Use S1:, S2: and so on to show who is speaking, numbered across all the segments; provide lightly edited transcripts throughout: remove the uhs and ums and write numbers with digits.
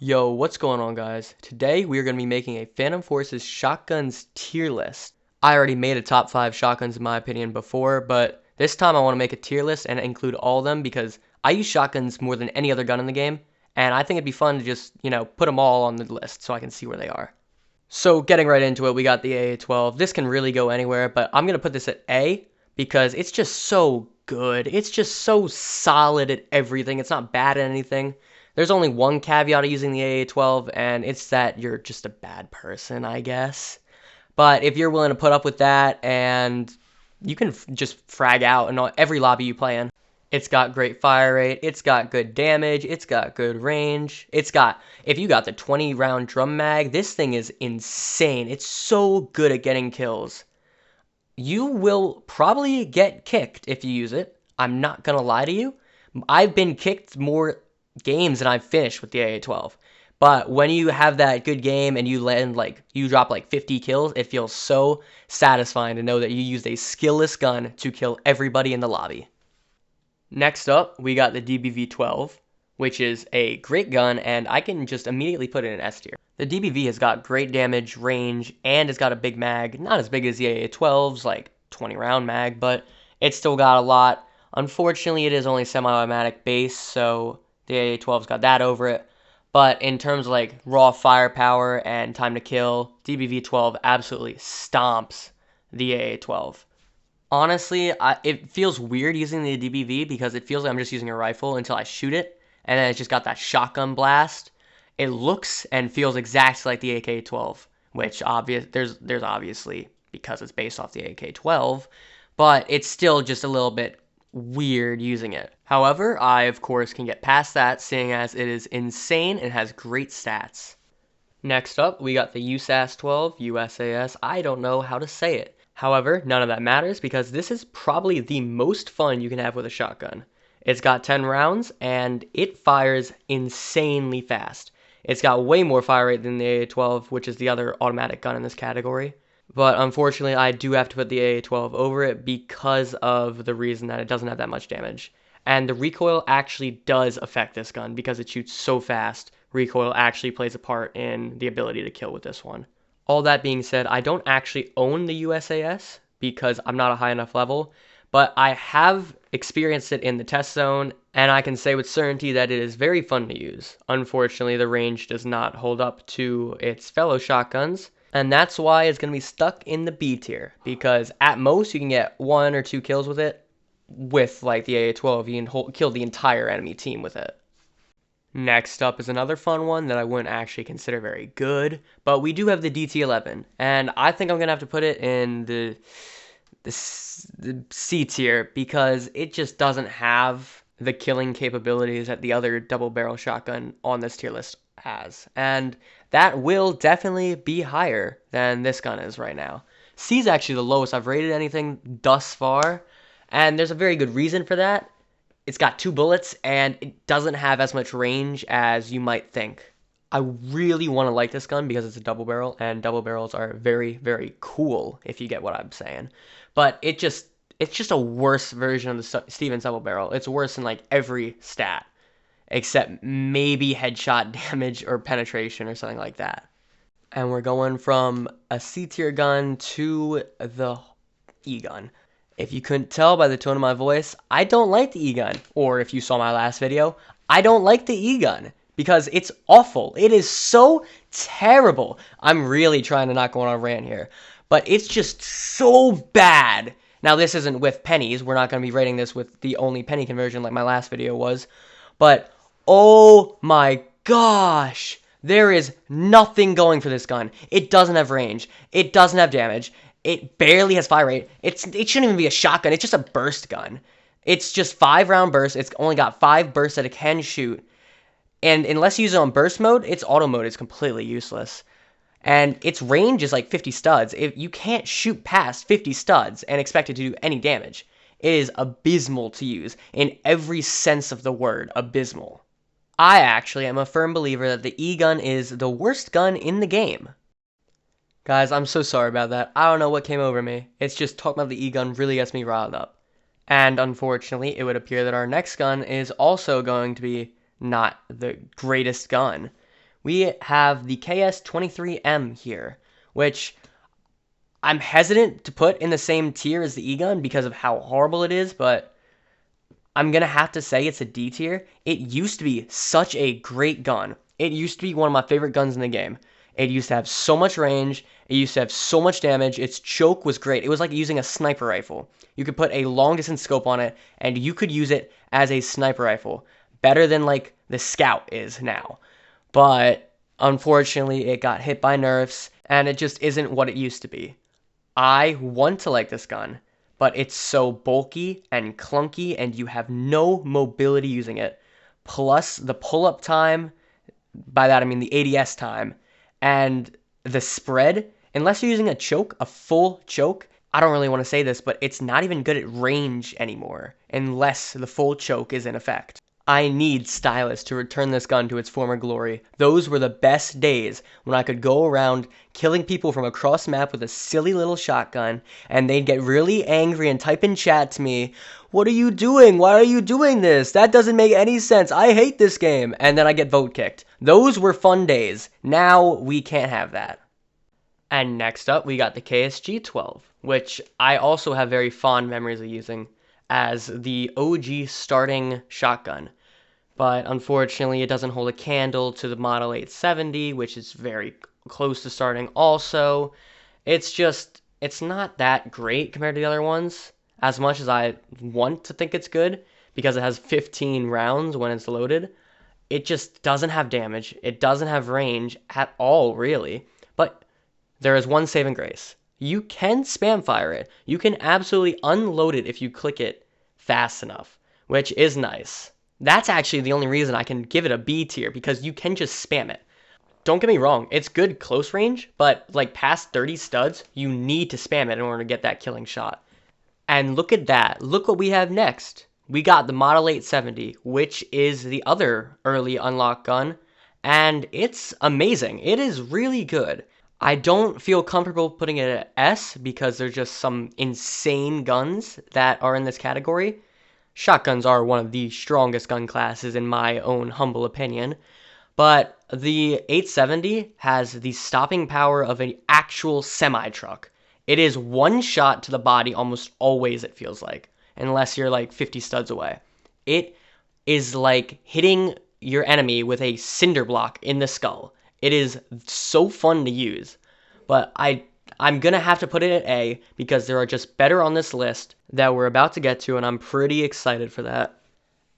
S1: Yo, what's going on, guys? Today we are going to be making a Phantom Forces shotguns tier list. I already made a top 5 shotguns in my opinion before, but this time I want to make a tier list and include all of them because I use shotguns more than any other gun in the game, and I think it'd be fun to just, put them all on the list so I can see where they are. So getting right into it, we got the AA-12. This can really go anywhere, but I'm going to put this at A because it's just so good. It's just so solid at everything. It's not bad at anything. There's only one caveat of using the AA-12, and it's that you're just a bad person, I guess. But if you're willing to put up with that, and you can just frag out in every lobby you play in. It's got great fire rate, it's got good damage, it's got good range, if you got the 20 round drum mag, this thing is insane. It's so good at getting kills. You will probably get kicked if you use it. I'm not gonna lie to you. I've been kicked more games than I've finished with the AA-12. But when you have that good game and you drop like 50 kills, it feels so satisfying to know that you used a skillless gun to kill everybody in the lobby. Next up, we got the DBV-12, which is a great gun, and I can just immediately put it in S tier. The DBV has got great damage, range, and it's got a big mag. Not as big as the AA-12's, like 20 round mag, but it's still got a lot. Unfortunately, it is only semi-automatic base, so the AA-12's got that over it. But in terms of like raw firepower and time to kill, DBV-12 absolutely stomps the AA-12. Honestly, it feels weird using the DBV because it feels like I'm just using a rifle until I shoot it, and then it's just got that shotgun blast. It looks and feels exactly like the AK-12, which there's obviously because it's based off the AK-12, but it's still just a little bit weird using it. However, I of course can get past that, seeing as it is insane and has great stats. Next up, we got the USAS-12, USAS, I don't know how to say it. However, none of that matters because this is probably the most fun you can have with a shotgun. It's got 10 rounds and it fires insanely fast. It's got way more fire rate than the AA-12, which is the other automatic gun in this category. But unfortunately, I do have to put the AA-12 over it because of the reason that it doesn't have that much damage. And the recoil actually does affect this gun because it shoots so fast. Recoil actually plays a part in the ability to kill with this one. All that being said, I don't actually own the USAS because I'm not a high enough level, but I have experienced it in the test zone, and I can say with certainty that it is very fun to use. Unfortunately, the range does not hold up to its fellow shotguns, and that's why it's going to be stuck in the B tier, because at most you can get 1 or 2 kills with it. With like the AA-12, you can kill the entire enemy team with it. Next up is another fun one that I wouldn't actually consider very good, but we do have the DT-11, and I think I'm going to have to put it in the C tier because it just doesn't have the killing capabilities that the other double barrel shotgun on this tier list has, and that will definitely be higher than this gun is right now. C is actually the lowest I've rated anything thus far, and there's a very good reason for that. It's got 2 bullets, and it doesn't have as much range as you might think. I really want to like this gun because it's a double barrel, and double barrels are very, very cool, if you get what I'm saying. But it's just a worse version of the Stevens double barrel. It's worse in like every stat, except maybe headshot damage or penetration or something like that. And we're going from a C tier gun to the E gun. If you couldn't tell by the tone of my voice, I don't like the E-gun. Or if you saw my last video, I don't like the E-gun because it's awful. It is so terrible. I'm really trying to not go on a rant here, but it's just so bad. Now, this isn't with pennies. We're not going to be rating this with the only penny conversion like my last video was, but oh my gosh, there is nothing going for this gun. It doesn't have range. It doesn't have damage. It barely has fire rate. It shouldn't even be a shotgun. It's just a burst gun. It's just 5 round bursts. It's only got 5 bursts that it can shoot. And unless you use it on burst mode, its auto mode is completely useless. And its range is like 50 studs. You can't shoot past 50 studs and expect it to do any damage. It is abysmal to use in every sense of the word, abysmal. I actually am a firm believer that the E-gun is the worst gun in the game. Guys, I'm so sorry about that. I don't know what came over me. It's just talking about the E-gun really gets me riled up. And unfortunately, it would appear that our next gun is also going to be not the greatest gun. we have the KS-23M here, which I'm hesitant to put in the same tier as the E-gun because of how horrible it is, but I'm going to have to say it's a D tier. It used to be such a great gun. It used to be one of my favorite guns in the game. It used to have so much range. It used to have so much damage. Its choke was great. It was like using a sniper rifle. You could put a long distance scope on it, and you could use it as a sniper rifle. Better than like the Scout is now. But unfortunately, it got hit by nerfs, and it just isn't what it used to be. I want to like this gun, but it's so bulky and clunky, and you have no mobility using it. Plus, the pull-up time, by that I mean the ADS time, and the spread, unless you're using a choke, a full choke, I don't really want to say this, but it's not even good at range anymore, unless the full choke is in effect. I need Stylus to return this gun to its former glory. Those were the best days when I could go around killing people from across the map with a silly little shotgun, and they'd get really angry and type in chat to me, "What are you doing? Why are you doing this? That doesn't make any sense. I hate this game." And then I get vote kicked. Those were fun days. Now we can't have that. And next up, we got the KSG-12, which I also have very fond memories of using as the OG starting shotgun. But unfortunately, it doesn't hold a candle to the Model 870, which is very close to starting also. It's not that great compared to the other ones, as much as I want to think it's good, because it has 15 rounds when it's loaded. It just doesn't have damage. It doesn't have range at all, really. But there is one saving grace. You can spam fire it. You can absolutely unload it if you click it fast enough, which is nice. That's actually the only reason I can give it a B tier, because you can just spam it. Don't get me wrong, it's good close range, but like past 30 studs, you need to spam it in order to get that killing shot. And look at that. Look what we have next. We got the Model 870, which is the other early unlock gun, and it's amazing. It is really good. I don't feel comfortable putting it at S because there's just some insane guns that are in this category. Shotguns are one of the strongest gun classes in my own humble opinion, but the 870 has the stopping power of an actual semi-truck. It is one shot to the body almost always, it feels like, unless you're like 50 studs away. It is like hitting your enemy with a cinder block in the skull. It is so fun to use, but I'm going to have to put it at A because there are just better on this list that we're about to get to, and I'm pretty excited for that.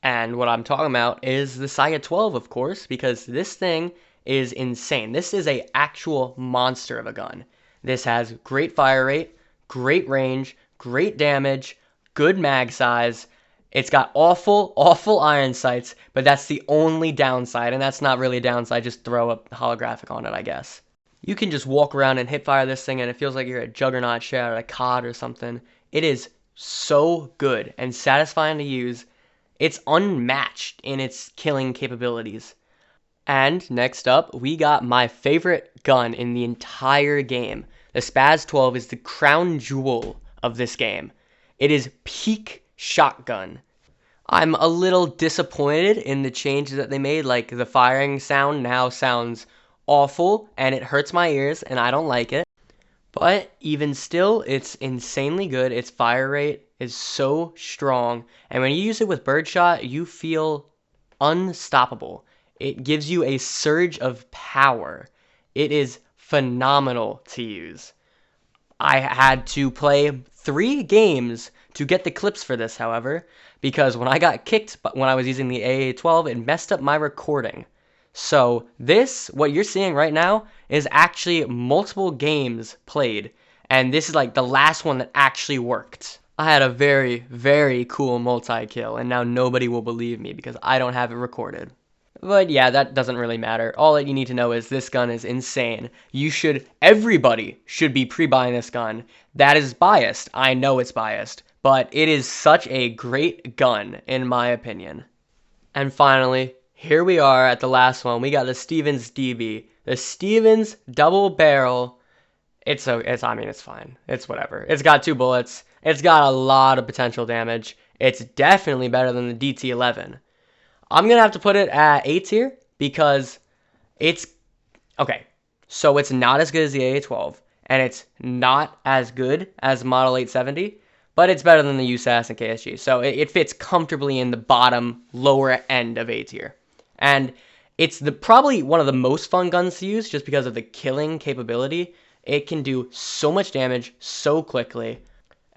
S1: And what I'm talking about is the Saiga 12, of course, because this thing is insane. This is a actual monster of a gun. This has great fire rate, great range, great damage, good mag size. It's got awful iron sights, but that's the only downside, and that's not really a downside, just throw a holographic on it, I guess. You can just walk around and hip fire this thing, and it feels like you're a Juggernaut shot at a COD or something. It is so good and satisfying to use. It's unmatched in its killing capabilities. And next up, we got my favorite gun in the entire game. The Spaz 12 is the crown jewel of this game. It is peak shotgun. I'm a little disappointed in the changes that they made, like the firing sound now sounds awful and it hurts my ears and I don't like it. But even still, it's insanely good. Its fire rate is so strong, and when you use it with birdshot, you feel unstoppable. It gives you a surge of power. It is phenomenal to use. I had to play 3 games to get the clips for this, however, because when I got kicked when I was using the AA-12, it messed up my recording. So this, what you're seeing right now, is actually multiple games played, and this is like the last one that actually worked. I had a very cool multi-kill, and now nobody will believe me because I don't have it recorded. But yeah, that doesn't really matter. All that you need to know is this gun is insane. Everybody should be pre-buying this gun. That is biased. I know it's biased, but it is such a great gun, in my opinion. And finally, here we are at the last one. We got the Stevens DB. The Stevens double barrel. It's fine. It's whatever. It's got 2 bullets. It's got a lot of potential damage. It's definitely better than the DT11. I'm going to have to put it at A tier because it's Okay, so it's not as good as the AA12, and it's not as good as Model 870, but it's better than the USAS and KSG. So it fits comfortably in the bottom, lower end of A tier. And it's probably one of the most fun guns to use just because of the killing capability. It can do so much damage so quickly.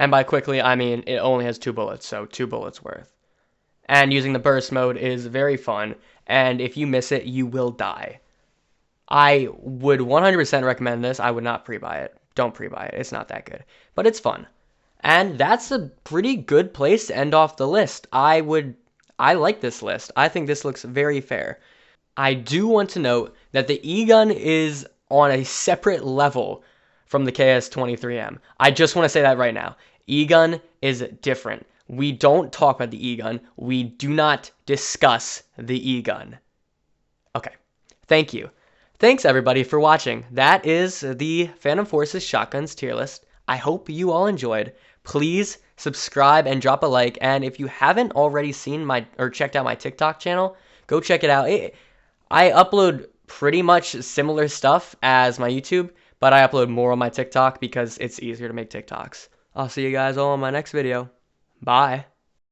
S1: And by quickly, I mean it only has 2 bullets, so 2 bullets worth. And using the burst mode is very fun, and if you miss it, you will die. I would 100% recommend this. I would not pre-buy it. Don't pre-buy it. It's not that good. But it's fun. And that's a pretty good place to end off the list. I like this list. I think this looks very fair. I do want to note that the E-Gun is on a separate level from the KS-23M. I just want to say that right now. E-Gun is different. We don't talk about the E-Gun. We do not discuss the E-Gun. Okay. Thank you. Thanks everybody for watching. That is the Phantom Forces Shotguns tier list. I hope you all enjoyed. Please subscribe and drop a like. And if you haven't already seen or checked out my TikTok channel, go check it out. I upload pretty much similar stuff as my YouTube, but I upload more on my TikTok because it's easier to make TikToks. I'll see you guys all in my next video. Bye.